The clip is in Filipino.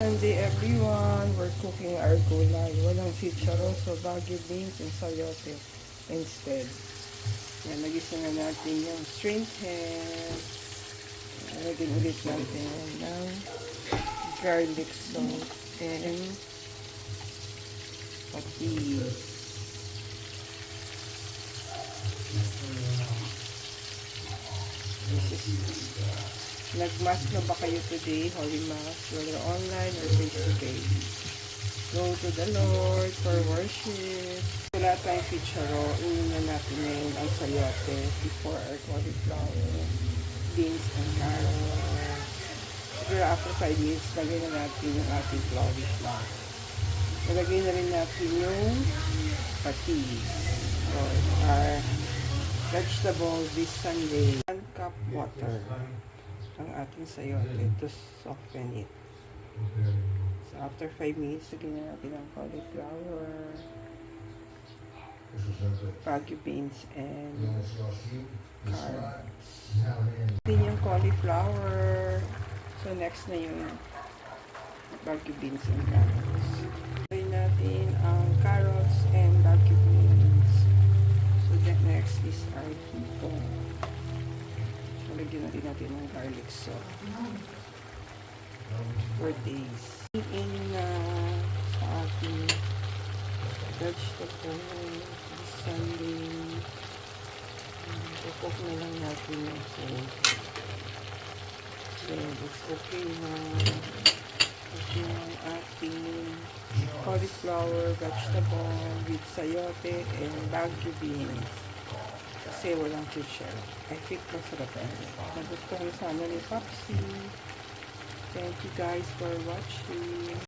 Sunday everyone, we're cooking our gulay. Walang chicharon, so Baguio beans and sayote instead. Yan, nagisa na natin yung shrimp head. Lagyan ulit natin ng garlic salt and patis. This is nagmass na ba kayo today? Holy Mass, whether online or face-to-face. Go to the Lord for worship. Wala tayong ficharo. Inunan natin ngayon ang sayote before our cauliflower, beans, and carrots. Siguro after 5 minutes, lagay na natin yung ating cauliflower. Nalagay na rin natin yung patis for our vegetables this Sunday. 1 cup water ang ating sayote to soften it. So after 5 minutes, lagyan na natin ang cauliflower, Baguio beans, and carrots. Din yung cauliflower. So next na yung Baguio beans and carrots. Lagyan natin ang carrots and Baguio beans. So the next is our hipon. Lagyan natin ng garlic salt for days. In sa ating vegetable Sunday, cook na lang natin yung food. So it's okay na ang ating cauliflower vegetable with sayote and Baguio beans. Kasi walang chicharon. I think masarap yan. Nagustuhan sana ni Popsi. Thank you guys for watching.